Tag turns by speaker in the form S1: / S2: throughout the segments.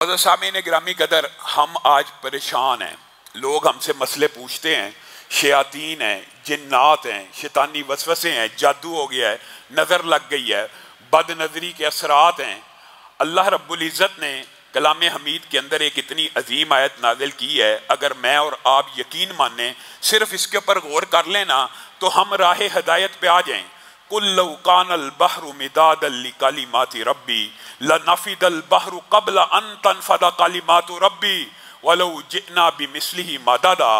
S1: सामीन ग्रामी कदर, हम आज परेशान हैं। लोग हमसे मसले पूछते हैं, शयातीन हैं, जिन्नात हैं, शैतानी वसवसे हैं, जादू हो गया है, नज़र लग गई है, बद नज़री के असरात हैं। अल्लाह रब्बुल इज़्ज़त ने कलाम हमीद के अंदर एक इतनी अजीम आयत नाजिल की है, अगर मैं और आप यकीन माने, सिर्फ इसके ऊपर गौर कर लेना तो हम राह हिदायत पे आ जाएं। कुल लौ कानल बहरु मिदादल लिकालिमाति रब्बी लनफिदल बहरु क़ब्ल अन तनफद कलिमातु रब्बी वलौ जिना बिमिस्लिही मददा।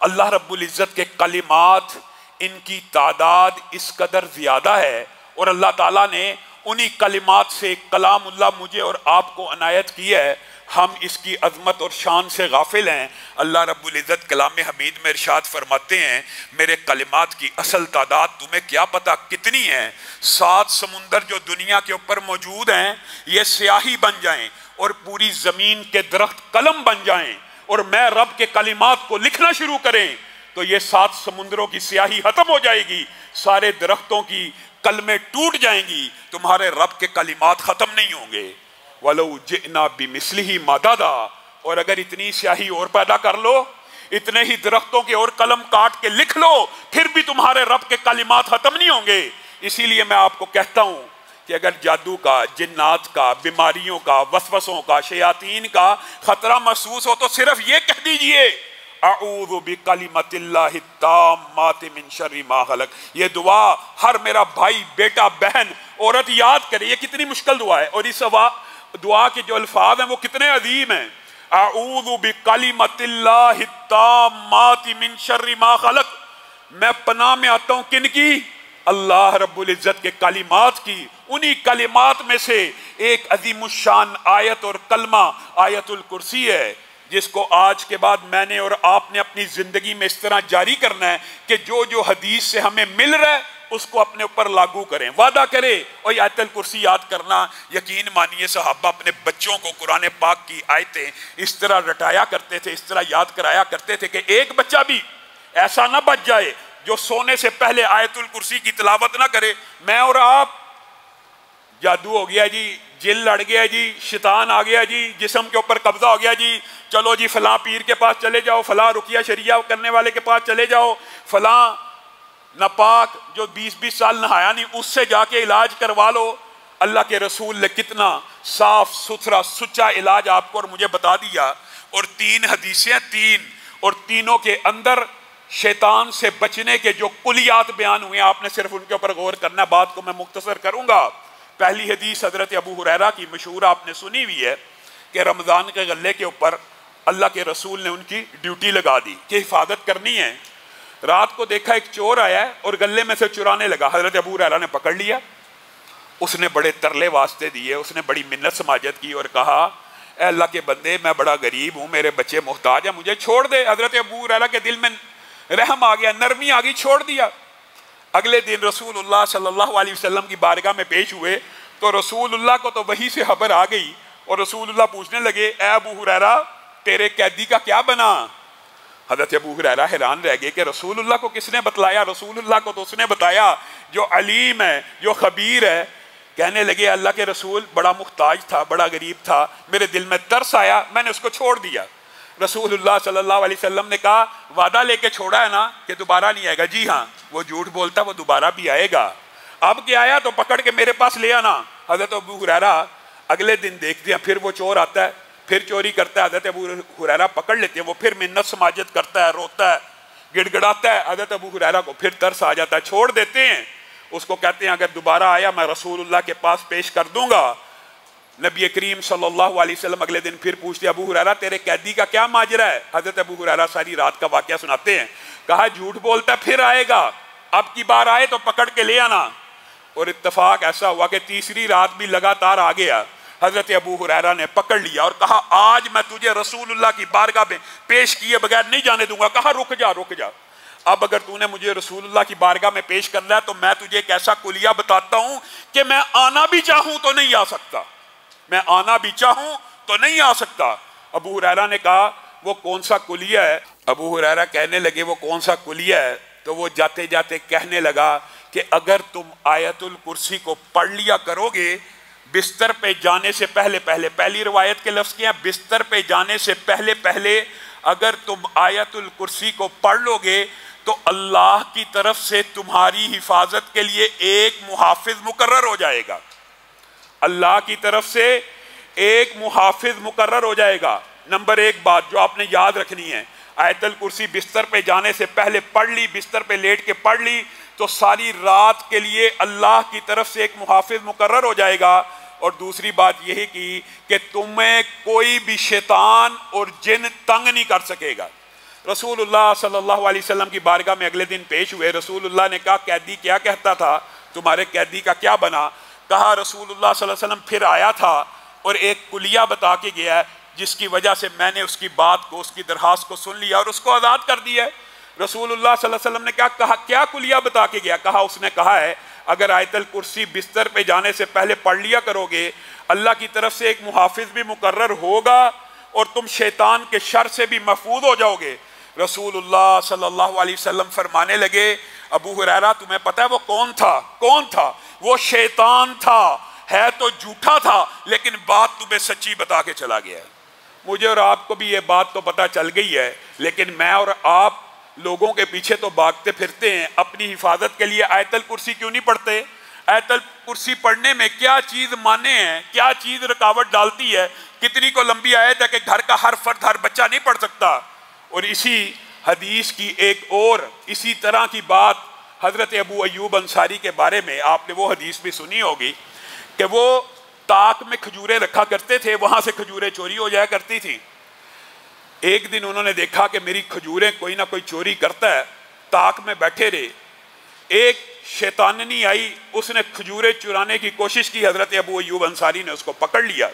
S1: अल्लाह रब्बुल इज़्ज़त के कलिमात, इनकी तादाद इस कदर ज़्यादा है और अल्लाह ताला ने उन्हीं कलिमात से कलामुल्लाह मुझे और आपको अनायत की है। हम इसकी अजमत और शान से गाफिल हैं। अल्लाह रब्बुल इज़्ज़त कलाम हमीद में इरशाद फरमाते हैं, मेरे कलिमात की असल तादाद तुम्हें क्या पता कितनी है? 7 समुंदर जो दुनिया के ऊपर मौजूद हैं, ये स्याही बन जाएं और पूरी ज़मीन के दरख्त कलम बन जाएं और मैं रब के कलिमात को लिखना शुरू करें तो ये 7 समुंदरों की स्याही खत्म हो जाएगी, सारे दरख्तों की कलमें टूट जाएंगी, तुम्हारे रब के कलिमात खत्म नहीं होंगे। वलो जिना बिमिस्लिही मददा, और अगर इतनी स्याही और पैदा कर लो, इतने ही दरख्तों के और कलम काट के लिख लो, फिर भी तुम्हारे रब के कलिमात खत्म नहीं होंगे। इसीलिए मैं आपको कहता हूं कि अगर जादू का, जिन्नात का, बीमारियों का, वसवसों का, शयातीन का खतरा महसूस हो तो सिर्फ ये कह दीजिए, अऊज़ु बिकलिमतिल्लाहि ताम्माति मिन शर्रि मा खलक। ये दुआ हर मेरा भाई, बेटा, बहन, औरत याद करे। ये कितनी मुश्किल दुआ है और इस दुआ के जो अल्फाज हैं वो कितने अजीम हैं। अऊज़ु बिकलिमतिल्लाहि ताम्माति मिन शर्रि मा खलक। मैं पनाह में आता हूँ किनकी? अल्लाह रब्बुल इज़्ज़त के कलिमात की। उन्हीं कलिमात में से एक अजीमुश्शान आयत और कलमा आयतुल कुर्सी है, जिसको आज के बाद मैंने और आपने अपनी जिंदगी में इस तरह जारी करना है कि जो जो हदीस से हमें मिल रहा है उसको अपने ऊपर लागू करें, वादा करें। और आयतुल कुर्सी याद करना, यकीन मानिए सहाबा अपने बच्चों को कुरान पाक की आयतें इस तरह रटाया करते थे, इस तरह याद कराया करते थे कि एक बच्चा भी ऐसा ना बच जाए जो सोने से पहले आयतुल कुर्सी की तिलावत ना करे। मैं और आप, जादू हो गया जी, जिल लड़ गया जी, शैतान आ गया जी, जिस्म के ऊपर कब्जा हो गया जी, चलो जी फलां पीर के पास चले जाओ, फलां रुकिया शरिया करने वाले के पास चले जाओ, फलां नापाक जो 20-20 साल नहाया नहीं उससे जाके इलाज करवा लो। अल्लाह के रसूल ने कितना साफ सुथरा सुच्चा इलाज आपको और मुझे बता दिया। और 3 हदीसें, 3 और तीनों के अंदर शैतान से बचने के जो कुलियात बयान हुए, आपने सिर्फ उनके ऊपर गौर करना। बात को मैं मुख्तसर करूंगा। पहली हदीस हजरत अबू हुरैरा की मशहूर आपने सुनी हुई है कि रमज़ान के गले के ऊपर अल्लाह के रसूल ने उनकी ड्यूटी लगा दी कि हिफाजत करनी है। रात को देखा एक चोर आया है और गले में से चुराने लगा। हजरत अबू हुरैरा ने पकड़ लिया, उसने बड़े तरले वास्ते दिए, उसने बड़ी मिन्नत समाजत की और कहा, ए अल्लाह के बंदे, मैं बड़ा गरीब हूँ, मेरे बच्चे मुहताज हैं, मुझे छोड़ दे। हजरत अबू हुरैरा के दिल में रहम आ गया, नरमी आ गई, छोड़ दिया। अगले दिन रसूलुल्लाह सल्लल्लाहु अलैहि वसल्लम की बारगाह में पेश हुए तो रसूलुल्लाह को तो वही से खबर आ गई और रसूलुल्लाह पूछने लगे, ए अबू हुरैरा, तेरे कैदी का क्या बना? हज़रत अबू हुरैरा हैरान रह गए कि रसूलुल्लाह को किसने बतलाया? रसूलुल्लाह को तो उसने बताया जो अलीम है, जो खबीर है। कहने लगे, अल्लाह के रसूल बड़ा मुहताज था, बड़ा गरीब था, मेरे दिल में तरस आया, मैंने उसको छोड़ दिया। रसूलुल्लाह सल्लल्लाहु अलैहि वसल्लम ने कहा, वादा लेके छोड़ा है ना कि दोबारा नहीं आएगा? जी हाँ, वो झूठ बोलता, वो दोबारा भी आएगा। अब क्या आया तो पकड़ के मेरे पास ले आना। हज़रत अबू हुरैरा अगले दिन देखते हैं, फिर वो चोर आता है, फिर चोरी करता है। हज़रत अबू हुरैरा पकड़ लेते हैं, वो फिर मिन्नत समाजत करता है, रोता है, गिड़गिड़ाता है। हज़रत अबू हुरैरा को फिर तरस आ जाता है, छोड़ देते हैं। उसको कहते हैं, अगर दोबारा आया मैं रसूलुल्लाह के पास पेश कर दूंगा। नबी करीम सल्लल्लाहु अलैहि वसल्लम अगले दिन फिर पूछते, अबू हुरैरा, तेरे कैदी का क्या माजरा है? हज़रत अबू हुरैरा सारी रात का वाकया सुनाते हैं। कहा, झूठ बोलता फिर आएगा, अब की बार आए तो पकड़ के ले आना। और इत्तफाक ऐसा हुआ कि तीसरी रात भी लगातार आ गया। हजरत अबू हुरैरा ने पकड़ लिया और कहा, आज मैं तुझे रसूलुल्लाह की बारगाह में पेश किए बगैर नहीं जाने दूंगा। कहा, रुक जा रुक जा, अब अगर तूने मुझे रसूलुल्लाह की बारगाह में पेश करना है तो मैं तुझे एक ऐसा कुलिया बताता हूं कि मैं आना भी चाहूं तो नहीं आ सकता, मैं आना भी चाहूं तो नहीं आ सकता। अबू हुरैरा ने कहा, वो कौन सा कुलिया है? अबू हुरैरा कहने लगे, वो कौन सा कुलिया है? तो वो जाते जाते कहने लगा कि अगर तुम आयतुल कुर्सी को पढ़ लिया करोगे بستر پہ جانے سے پہلے پہلے، پہلی روایت کے لفظ کیا؟ بستر پہ جانے سے پہلے پہلے اگر تم آیت الکرسی کو پڑھ لو گے تو اللہ کی طرف سے تمہاری حفاظت کے لیے ایک محافظ مقرر ہو جائے گا۔ اللہ کی طرف سے ایک محافظ مقرر ہو جائے گا۔ نمبر ایک بات جو آپ نے یاد رکھنی ہے، آیت الکرسی بستر پہ جانے سے پہلے پڑھ لی، بستر پہ لیٹ کے پڑھ لی تو ساری رات کے لیے اللہ کی طرف سے ایک محافظ مقرر ہو جائے گا۔ اور دوسری بات یہی کی کہ تمہیں کوئی بھی شیطان اور جن تنگ نہیں کر سکے گا۔ رسول اللہ صلی اللہ علیہ وسلم کی بارگاہ میں اگلے دن پیش ہوئے، رسول اللہ نے کہا قیدی کیا کہتا تھا، تمہارے قیدی کا کیا بنا؟ کہا رسول اللہ صلی اللہ علیہ وسلم پھر آیا تھا اور ایک کلیہ بتا کے گیا ہے جس کی وجہ سے میں نے اس کی بات کو، اس کی درخواست کو سن لیا اور اس کو آزاد کر دیا ہے۔ رسول اللہ صلی اللہ علیہ وسلم نے کہا کیا کلیہ بتا کے گیا؟ کہا اس نے کہا ہے اگر آیت الکرسی بستر پہ جانے سے پہلے پڑھ لیا کرو گے اللہ کی طرف سے ایک محافظ بھی مقرر ہوگا اور تم شیطان کے شر سے بھی محفوظ ہو جاؤ گے۔ رسول اللہ صلی اللہ علیہ وسلم فرمانے لگے ابو ہریرہ تمہیں پتہ ہے وہ کون تھا؟ کون تھا؟ وہ شیطان تھا، ہے تو جھوٹا تھا لیکن بات تمہیں سچی بتا کے چلا گیا ہے۔ مجھے اور آپ کو بھی یہ بات تو پتہ چل گئی ہے، لیکن میں اور آپ لوگوں کے پیچھے تو بھاگتے پھرتے ہیں۔ اپنی حفاظت کے لیے آیت الکرسی کیوں نہیں پڑھتے؟ آیت الکرسی پڑھنے میں کیا چیز مانے ہیں، کیا چیز رکاوٹ ڈالتی ہے؟ کتنی کو لمبی آیت ہے کہ گھر کا ہر فرد ہر بچہ نہیں پڑھ سکتا۔ اور اسی حدیث کی ایک اور اسی طرح کی بات حضرت ابو ایوب انصاری کے بارے میں آپ نے وہ حدیث بھی سنی ہوگی کہ وہ تاک میں کھجوریں رکھا کرتے تھے، وہاں سے کھجوریں چوری ہو جایا کرتی تھی۔ ایک دن انہوں نے دیکھا کہ میری کھجوریں کوئی نہ کوئی چوری کرتا ہے، تاک میں بیٹھے رہے۔ ایک شیطاننی آئی، اس نے کھجوریں چرانے کی کوشش کی، حضرت ابو ایوب انصاری نے اس کو پکڑ لیا۔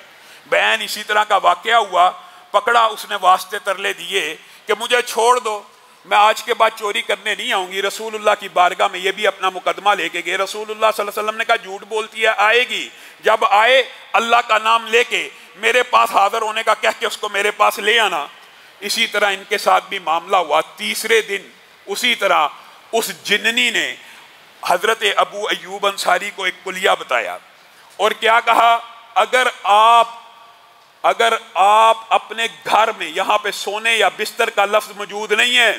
S1: بہن اسی طرح کا واقعہ ہوا، پکڑا، اس نے واسطے ترلے دیے کہ مجھے چھوڑ دو، میں آج کے بعد چوری کرنے نہیں آؤں گی۔ رسول اللہ کی بارگاہ میں یہ بھی اپنا مقدمہ لے کے گئے۔ رسول اللہ صلی اللہ علیہ وسلم نے کہا جھوٹ بولتی ہے، آئے گی، جب آئے اللہ کا نام لے کے میرے پاس حاضر ہونے کا کہہ کے اس کو میرے پاس لے آنا۔ اسی طرح ان کے ساتھ بھی معاملہ ہوا۔ تیسرے دن اسی طرح اس جننی نے حضرت ابو ایوب انصاری کو ایک کلیہ بتایا اور کیا کہا، اگر آپ اپنے گھر میں، یہاں پہ سونے یا بستر کا لفظ موجود نہیں ہے،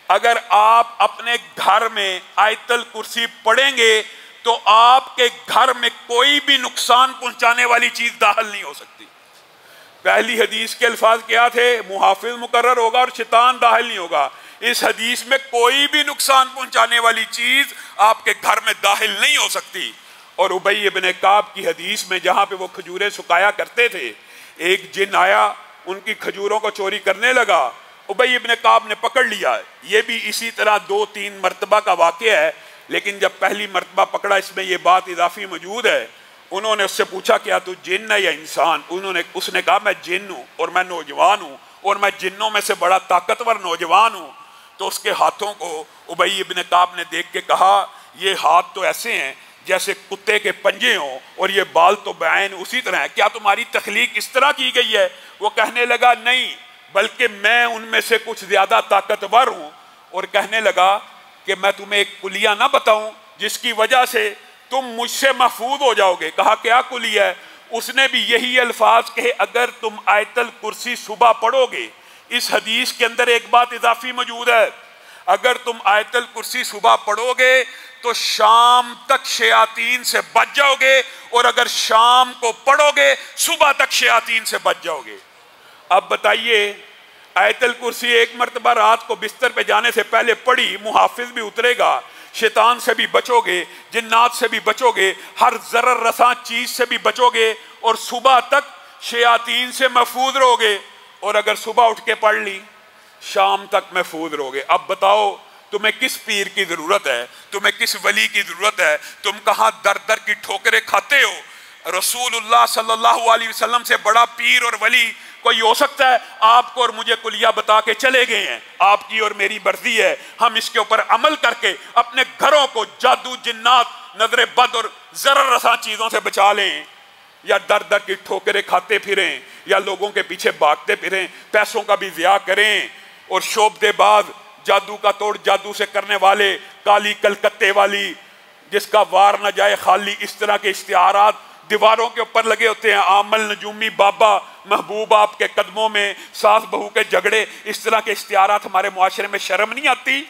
S1: اگر آپ اپنے گھر میں آیت الکرسی پڑھیں گے تو آپ کے گھر میں کوئی بھی نقصان پہنچانے والی چیز داخل نہیں ہو سکتی۔ پہلی حدیث کے الفاظ کیا تھے؟ محافظ مقرر ہوگا اور شیطان داخل نہیں ہوگا۔ اس حدیث میں کوئی بھی نقصان پہنچانے والی چیز آپ کے گھر میں داخل نہیں ہو سکتی۔ اور ابی ابن کعب کی حدیث میں جہاں پہ وہ کھجوریں سکایا کرتے تھے، ایک جن آیا ان کی کھجوروں کو چوری کرنے لگا، ابی ابن کعب نے پکڑ لیا۔ یہ بھی اسی طرح 2-3 مرتبہ کا واقعہ ہے، لیکن جب پہلی مرتبہ پکڑا اس میں یہ بات اضافی موجود ہے۔ انہوں نے اس سے پوچھا کیا تو جن ہے یا انسان؟ اس نے کہا میں جن ہوں اور میں نوجوان ہوں اور میں جنوں میں سے بڑا طاقتور نوجوان ہوں۔ تو اس کے ہاتھوں کو ابی ابن کعب نے دیکھ کے کہا یہ ہاتھ تو ایسے ہیں جیسے کتے کے پنجے ہوں اور یہ بال تو بعین اسی طرح ہے، کیا تمہاری تخلیق اس طرح کی گئی ہے؟ وہ کہنے لگا نہیں، بلکہ میں ان میں سے کچھ زیادہ طاقتور ہوں۔ اور کہنے لگا کہ میں تمہیں ایک کلیہ نہ بتاؤں جس کی وجہ سے تم مجھ سے محفوظ ہو جاؤ گے؟ کہا کیا کلیہ ہے؟ اس نے بھی یہی الفاظ کہے اگر تم آیت الکرسی صبح پڑھو گے، اس حدیث کے اندر ایک بات اضافی موجود ہے، اگر تم آیت الکرسی صبح پڑھو گے تو شام تک شیاطین سے بچ جاؤ گے، اور اگر شام کو پڑھو گے صبح تک شیاطین سے بچ جاؤ گے۔ اب بتائیے آیت الکرسی ایک مرتبہ رات کو بستر پہ جانے سے پہلے پڑھی، محافظ بھی اترے گا، شیطان سے بھی بچو گے، جنات سے بھی بچو گے، ہر ضرر رساں چیز سے بھی بچو گے، اور صبح تک شیاطین سے محفوظ رہو گے۔ اور اگر صبح اٹھ کے پڑھ لی شام تک محفوظ رہو گے۔ اب بتاؤ تمہیں کس پیر کی ضرورت ہے، تمہیں کس ولی کی ضرورت ہے؟ تم کہاں در در کی ٹھوکریں کھاتے ہو؟ رسول اللہ صلی اللہ علیہ وسلم سے بڑا پیر اور ولی کوئی ہو سکتا ہے؟ آپ کو اور مجھے کلیہ بتا کے چلے گئے ہیں، آپ کی اور میری مرضی ہے ہم اس کے اوپر عمل کر کے اپنے گھروں کو جادو، جنات، نظر بد اور ضرر رساں چیزوں سے بچا لیں، یا در در کی ٹھوکریں کھاتے پھریں، یا لوگوں کے پیچھے بھاگتے پھریں، پیسوں کا بھی ضیاع کریں، اور شعبدے باز، جادو کا توڑ جادو سے کرنے والے، کالی کلکتے والی جس کا وار نہ جائے خالی، اس طرح کے اشتہارات دیواروں کے اوپر لگے ہوتے ہیں، عامل نجومی بابا محبوب آپ کے قدموں میں، ساس بہو کے جھگڑے، اس طرح کے اشتہارات ہمارے معاشرے میں شرم نہیں آتی؟